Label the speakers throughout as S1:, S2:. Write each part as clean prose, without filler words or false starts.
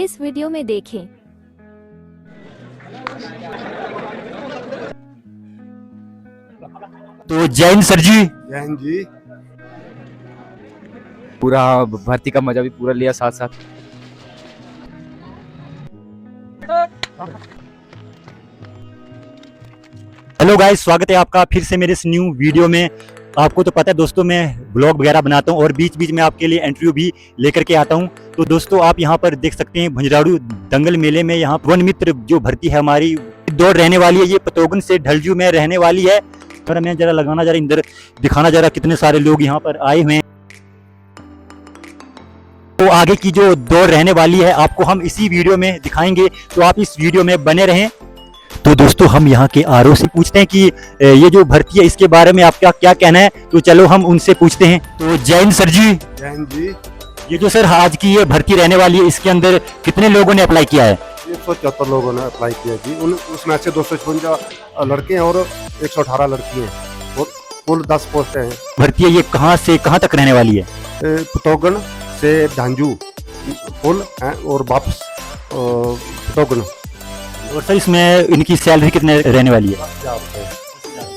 S1: इस वीडियो में देखें।
S2: तो जैन सर जी,
S3: जैन जी,
S4: पूरा भर्ती का मजा भी पूरा लिया साथ साथ।
S2: हेलो गाइस, स्वागत है आपका फिर से मेरे इस न्यू वीडियो में। आपको तो पता है दोस्तों, मैं ब्लॉग वगैरह बनाता हूं और बीच बीच में आपके लिए इंटरव्यू भी लेकर के आता हूं। तो दोस्तों, आप यहां पर देख सकते हैं भंजराड़ू दंगल मेले में यहाँ वन मित्र जो भर्ती है हमारी दौड़ रहने वाली है। ये पतोगन से ढलजू में रहने वाली है। और मैं जरा लगाना जरा इधर दिखाना जरा कितने सारे लोग यहाँ पर आए हुए हैं। तो आगे की जो दौड़ रहने वाली है आपको हम इसी वीडियो में दिखाएंगे, तो आप इस वीडियो में बने रहें। तो दोस्तों, हम यहाँ के आरओ से पूछते हैं कि ये जो भर्ती है इसके बारे में आपका क्या कहना है। तो चलो हम उनसे पूछते हैं। तो जैन सर जी,
S3: जैन जी,
S2: ये जो सर आज की ये भर्ती रहने वाली है इसके अंदर कितने लोगों ने अप्लाई किया है?
S3: 174 लोगों ने अप्लाई किया जी। उसमें से 256 लड़के हैं और 118 लड़की हैं और कुल 10 पोस्टें हैं।
S2: भर्ती है ये कहाँ से कहाँ तक रहने वाली है?
S3: पतोगन से ढांजू पुल हैं और वापस पतोगन।
S2: और सर इसमें इनकी सैलरी कितने रहने वाली है?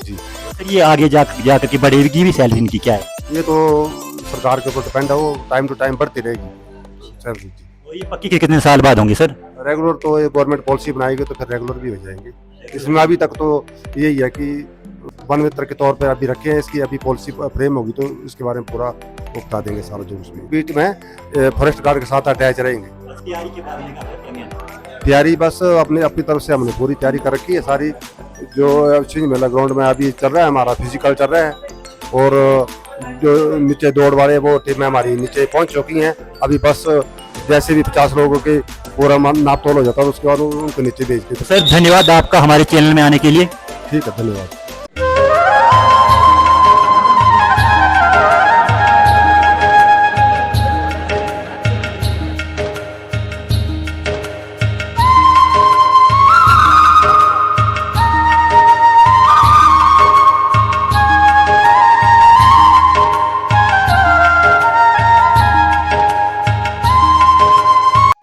S3: जी,
S2: सर ये आगे जा करके बढ़ेगी भी सैलरी इनकी क्या है?
S3: ये तो सरकार के ऊपर डिपेंड है, वो टाइम टू टाइम बढ़ती रहेगी सैलरी।
S2: और ये पक्की के कितने साल बाद होंगे सर?
S3: रेगुलर तो ये गवर्नमेंट पॉलिसी बनाएगी तो फिर रेगुलर भी हो जाएंगे। इसमें अभी तक तो यही है कि वन मित्र के तौर पर अभी रखे हैं। इसकी अभी पॉलिसी फ्रेम होगी तो इसके बारे में पूरा वो बता देंगे सारा जो उसमें। बीच में फॉरेस्ट गार्ड के साथ अटैच रहेंगे। तैयारी बस अपनी तरफ से हमने पूरी तैयारी कर रखी है सारी। जो चीज मेला ग्राउंड में अभी चल रहा है, हमारा फिजिकल चल रहा है और जो नीचे दौड़ वाले वो टीमें हमारी नीचे पहुंच चुकी हैं। अभी बस जैसे भी 50 लोगों के पूरा नाप तोल हो जाता है उसके बाद उनको नीचे भेज देते।
S2: सर धन्यवाद आपका हमारे चैनल में आने के लिए।
S3: ठीक है, धन्यवाद।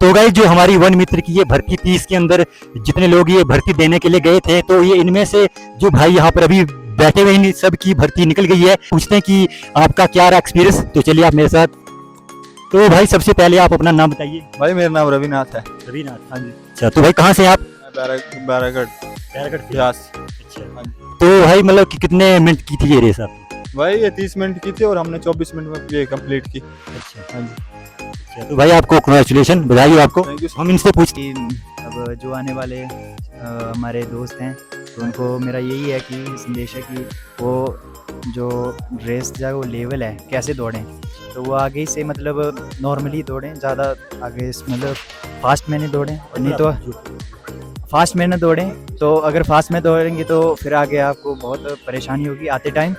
S2: तो गाइस, जो हमारी वन मित्र की ये भर्ती थी इसके अंदर जितने लोग ये भर्ती देने के लिए गए थे, तो ये इनमें से जो भाई यहाँ पर अभी बैठे हुए हैं सब की भर्ती निकल गई है। पूछते हैं कि आपका क्या रहा एक्सपीरियंस। तो चलिए आप मेरे साथ। तो भाई सबसे पहले आप अपना नाम बताइए।
S5: भाई मेरा नाम रविनाथ है।
S2: रविनाथ, हाँ जी। अच्छा, तो भाई कहाँ से आप?
S5: बैरागढ़ प्यास।
S2: अच्छा, तो भाई मतलब कि कितने मिनट की थी ये रेस आपकी?
S5: भाई ये 30 मिनट की थी और हमने 24 मिनट में ये कंप्लीट की।
S2: अच्छा, हाँ जी। तो भाई आपको कांग्रेचुलेशन, बधाई हो आपको।
S5: Thank you.
S2: हम इनसे पूछते
S6: कि अब जो आने वाले हमारे दोस्त हैं तो उनको मेरा यही है कि संदेश है कि वो जो रेस जो लेवल है कैसे दौड़ें, तो वो आगे से मतलब नॉर्मली दौड़ें, ज़्यादा आगे मतलब फास्ट में नहीं दौड़ें। और नहीं तो फास्ट में न दौड़ें, तो अगर फास्ट में दौड़ेंगे तो फिर आगे आपको बहुत परेशानी होगी आते टाइम।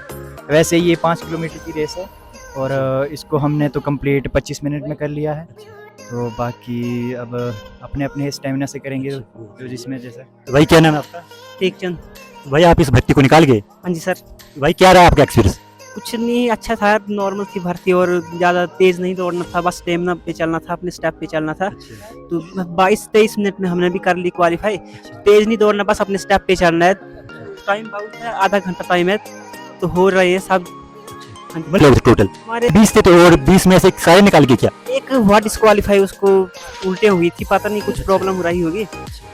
S6: वैसे ये 5 किलोमीटर की रेस है और इसको हमने तो कंप्लीट 25 मिनट में कर लिया है। तो बाकी अब अपने अपने स्टेमिना से करेंगे जो जिसमें जैसा।
S2: तो भाई क्या नाम है आपका?
S7: टेक चंद।
S2: तो भाई आप इस भर्ती को निकाल गए?
S7: हाँ जी सर।
S2: तो भाई क्या रहा आपका एक्सपीरियंस?
S7: कुछ नहीं, अच्छा था, नॉर्मल थी भर्ती और ज़्यादा तेज़ नहीं दौड़ना था, बस स्टेमिना पे चलना था, अपने स्टेप पे चलना था। तो 22-23 मिनट में हमने भी कर ली क्वालिफाई। तेज़ नहीं दौड़ना, बस अपने स्टेप पे चलना है। टाइम बहुत है, आधा घंटा टाइम है, तो हो रहे हैं सब।
S2: मतलब टोटल
S7: हमारे
S2: 20 थे, तो और 20 में से सारे निकाल के क्या?
S7: एक हुआ डिस्क्वालीफाई, उसको उल्टे हुई थी, पता नहीं कुछ प्रॉब्लम हो रही होगी।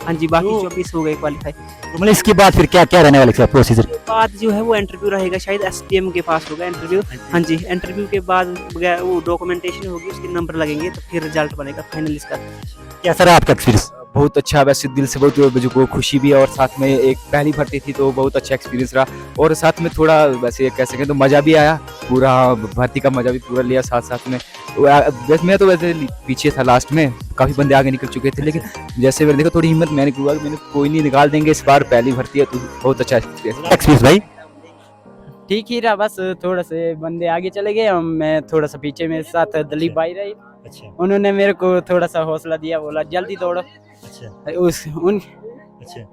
S7: हाँ जी, बाकी 24 हो गए क्वालिफाई।
S2: तो मतलब इसके बाद फिर क्या क्या रहने वाला प्रोसीजर?
S7: बाद जो है वो इंटरव्यू रहेगा, शायद एसडीएम के पास होगा इंटरव्यू। हाँ जी, इंटरव्यू के बाद वो डॉक्यूमेंटेशन होगी, उसके नंबर लगेंगे तो फिर रिजल्ट बनेगा फाइनल इसका।
S2: कैसा रहा आपका एक्सपीरियंस?
S4: बहुत अच्छा, वैसे दिल से बहुत मुझको खुशी भी है और साथ में एक पहली भर्ती थी तो बहुत अच्छा एक्सपीरियंस रहा और साथ में थोड़ा वैसे कह सकें तो मज़ा भी आया। पूरा भर्ती का मज़ा भी पूरा लिया साथ में। वैसे मैं तो वैसे पीछे था, लास्ट में काफ़ी बंदे आगे निकल चुके थे, लेकिन जैसे मैंने देखा थोड़ी हिम्मत मैंने हुआ कि मैंने कोई नहीं, निकाल देंगे इस बार, पहली भर्ती है तो बहुत अच्छा
S2: एक्सपीरियंस भाई?
S6: ठीक ही रहा, बस थोड़ा से बंदे आगे चले गए, मैं थोड़ा सा पीछे, मेरे साथ दलीप भाई रहे।
S2: अच्छा,
S6: उन्होंने मेरे को थोड़ा सा हौसला दिया, बोला जल्दी दौड़ो।
S2: अच्छा, अच्छा।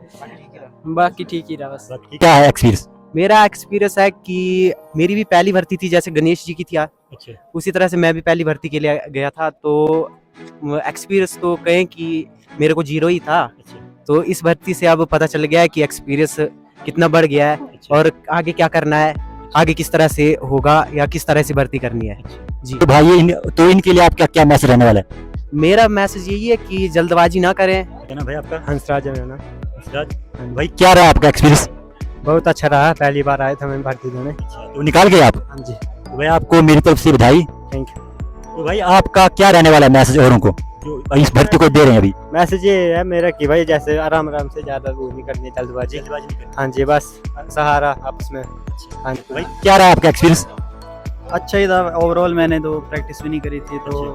S6: बाकी ठीक ही रहा बस।
S2: क्या है एक्सपीरियंस?
S7: मेरा एक्सपीरियंस है कि मेरी भी पहली भर्ती थी, जैसे गणेश जी की थी,
S2: अच्छा,
S7: उसी तरह से मैं भी पहली भर्ती के लिए गया था। तो एक्सपीरियंस तो कहें कि मेरे को 0 ही था, तो इस भर्ती से अब पता चल गया है कि एक्सपीरियंस कितना बढ़ गया है और आगे क्या करना है, आगे किस तरह से होगा या किस तरह से भर्ती करनी है जी।
S2: तो भाई तो इनके लिए आपका क्या मैसेज रहने वाला है?
S7: मेरा मैसेज यही है कि जल्दबाजी ना करें।
S2: क्या नाम भाई आपका?
S6: हंसराज है मेरा नाम।
S2: हंसराज। भाई क्या रहा आपका एक्सपीरियंस?
S6: बहुत अच्छा रहा, पहली बार आए थे मैं भर्ती देने।
S2: तो निकाल गए आप?
S6: हाँ जी।
S2: तो भाई आपको मेरी तरफ से बधाई।
S6: Thank
S2: you. तो भाई आपका क्या रहने वाला है मैसेज औरों को जो इस भर्ती को दे रहे हैं अभी?
S6: मैसेज ये है मेरा कि भाई जैसे आराम आराम से ज़्यादा वो नहीं करनी, जल्दबाजी। हाँ जी, बस सहारा आपस में। हाँ जी।
S2: भाई क्या रहा आपका एक्सपीरियंस?
S1: अच्छा ही था ओवरऑल। मैंने तो प्रैक्टिस भी नहीं करी थी, तो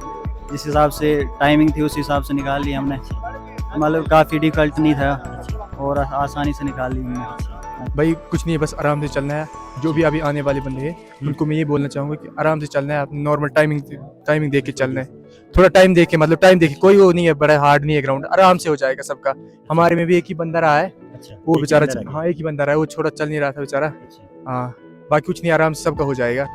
S1: जिस हिसाब से टाइमिंग थी उस हिसाब से निकाल ली हमने। मतलब काफ़ी डिफिकल्ट नहीं था और आसानी से निकाल ली हमने।
S8: भाई कुछ नहीं है, बस आराम से चलना है। जो भी अभी आने वाले बंदे हैं उनको मैं ये बोलना चाहूँगा कि आराम से चलना है, नॉर्मल टाइमिंग देख के चलना है। थोड़ा टाइम देख के, मतलब टाइम देख के, कोई वो नहीं है, बड़ा हार्ड नहीं है ग्राउंड, आराम से हो जाएगा सबका। हमारे में भी एक ही बंदा रहा है, वो बेचारा, हाँ एक ही बंदा रहा है, वो छोटा चल नहीं रहा था बेचारा। हाँ बाकी कुछ नहीं, आराम से सबका हो जाएगा।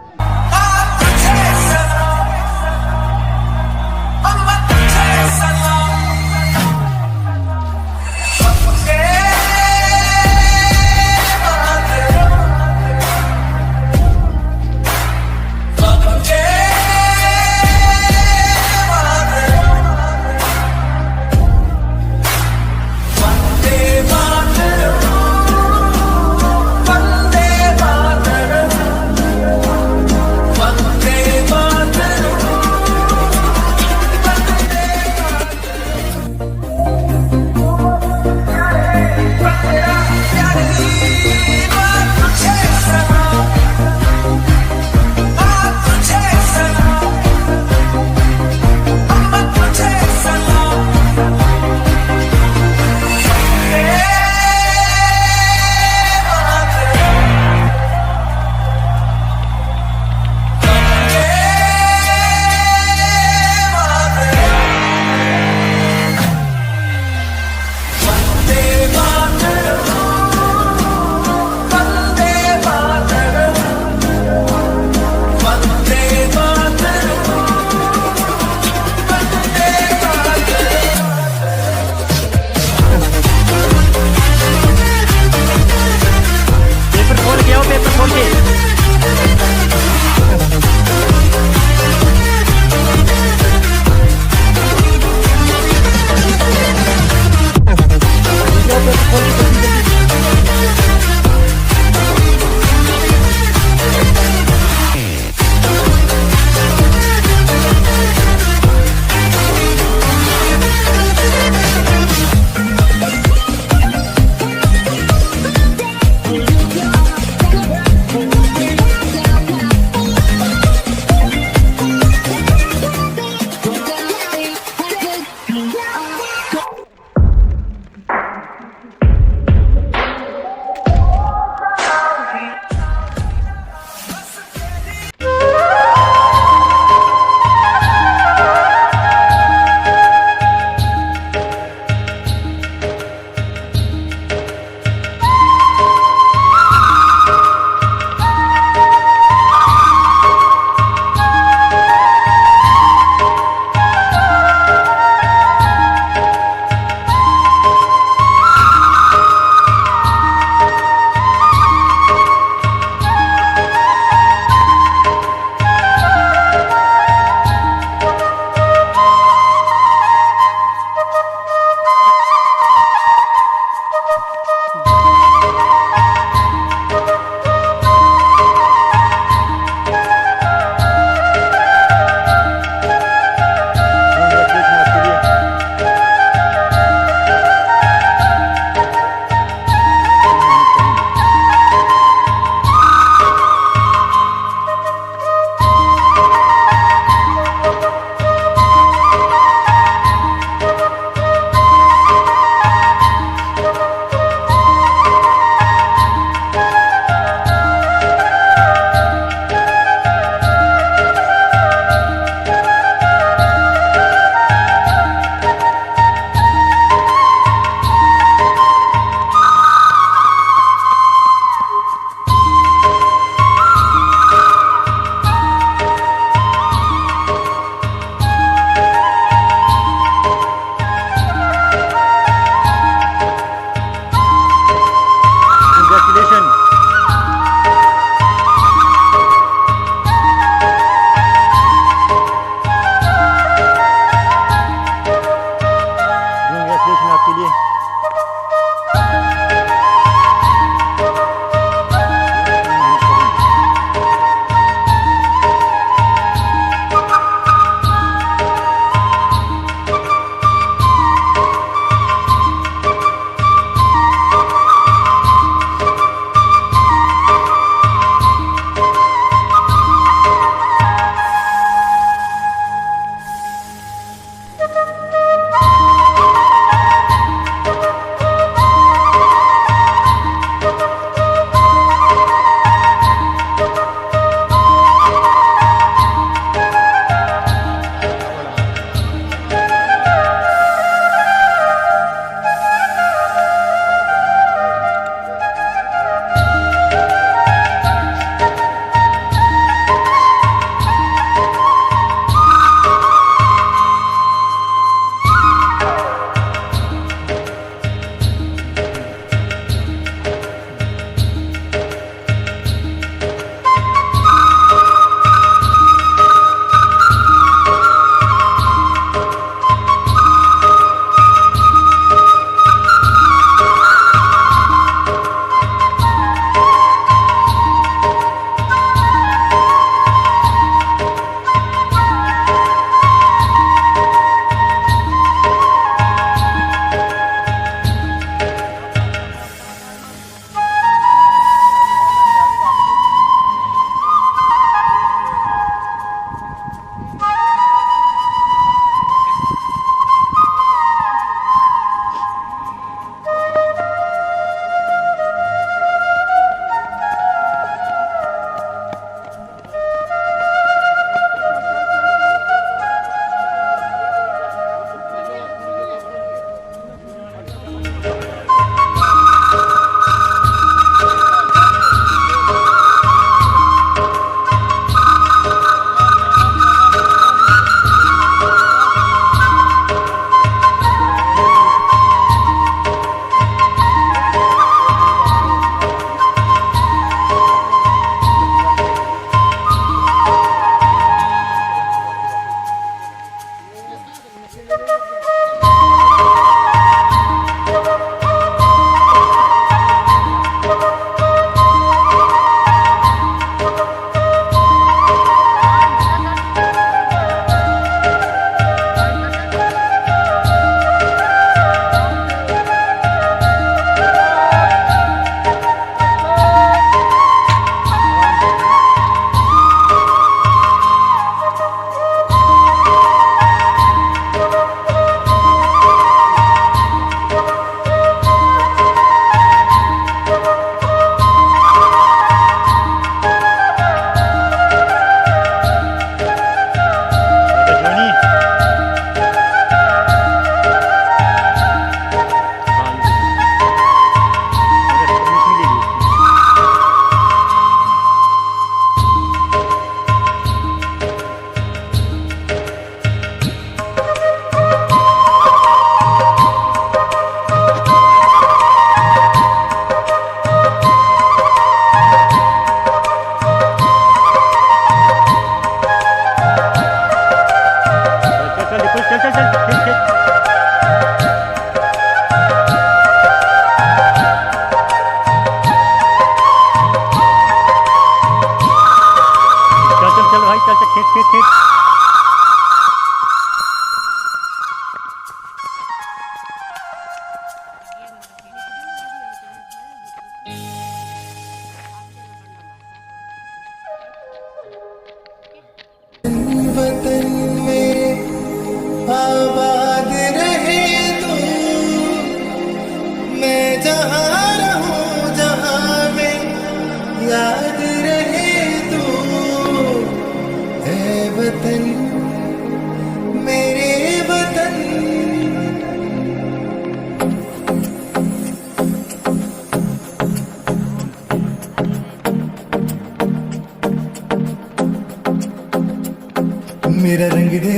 S9: मेरा रंग दे,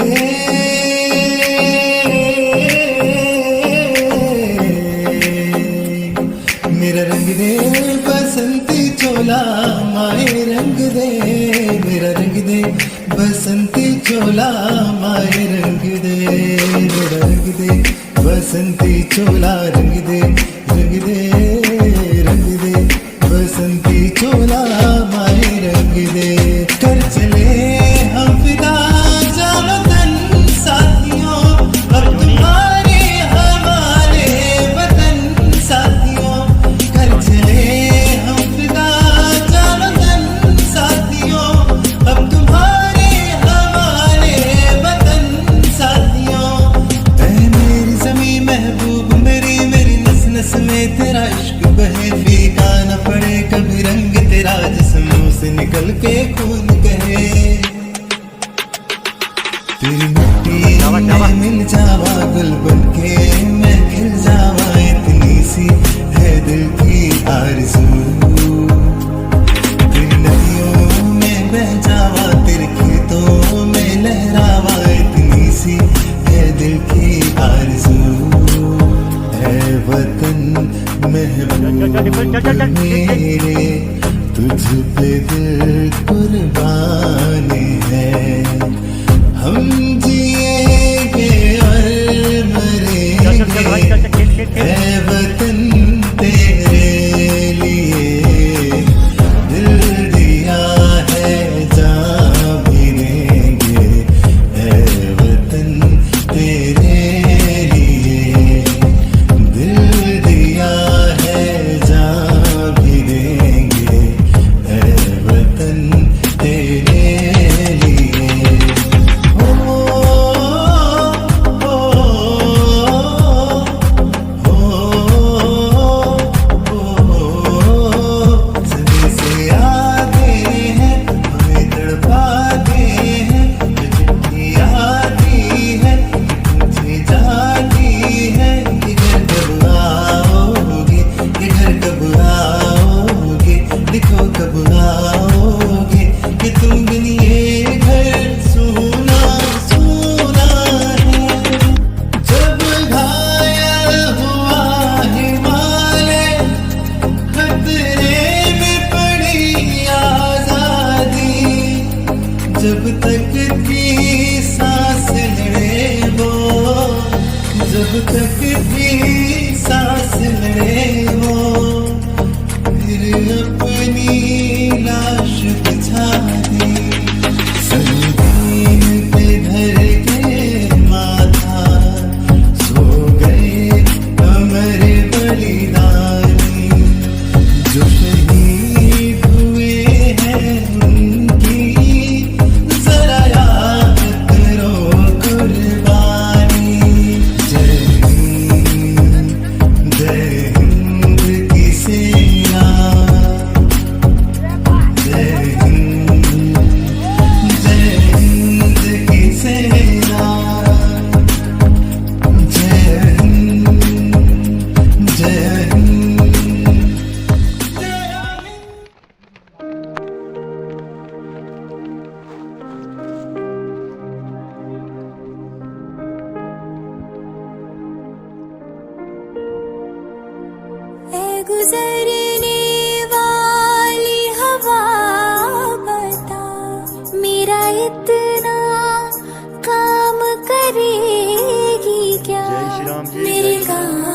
S9: मेरा रंग दे बसंती चोला माए रंग दे, मेरा रंग दे बसंती चोला माए रंग दे, मेरा रंग दे बसंती चोला रंग दे, रंग दे, रंग दे बसंती चोला माए रंग दे। कर चले हम फिदा जानो तन साथियों, अब तुम्हारे हमारे वतन साथियों। कर चले हम फिदा जानो तन साथियों, अब तुम्हारे हमारे वतन साथियों। ऐ मेरी ज़मीं महबूब मेरी, मेरी नस नस में तेरा इश्क बहे, फीका न पड़े कभी रंग तेरा जिस्मों से निकल के खून कहे। तेरी मिट्टी में मिल जावा गुल बनके मैं खिल जावा, इतनी सी है दिल की आरज़ू। तेरी नदियों में बह जावा, तेरे खेतों में लहरावा, इतनी सी है दिल की आरज़ू। है वतन महबूब मेरे, तुझ पे दिल कुर्बान है। हम जिएंगे और मरेंगे, है वतन तेरे लिए। दिल दिया है जान भी देंगे, है वतन तेरे लिए। दिल दिया है जान भी देंगे, है वतन तेरे लिए। हो हो सदी से आते हैं हमें तड़पाते हैं, जो चिट्ठी आती है मुझे जाती है। ये घर कब आओगे, ये घर कब आओगे, देखो कब आओगे, कि तुम बिन ये घर सुना सुना है। जब घायल हुआ हिमालय, खतरे में पड़ी आजादी, जब तक थी सांस लड़े वो, जब तक थी सांस लड़े वो। फिर अपनी लाश बिछा दी, संगीन पे धर के माथा, सो गए अमर बलिदानी। जो शहीद हुए हैं उनकी जरा याद करो कुर्बानी। जय हिंद की सेना, जय हिंद की सेना, जय हिंद, जय हिंद।
S10: ऐ गुजरने वाली हवा बता, मेरा इतना काम करेगी क्या?
S2: जय श्री राम जी,
S10: मेरे
S2: जय श्री राम।
S10: गाँव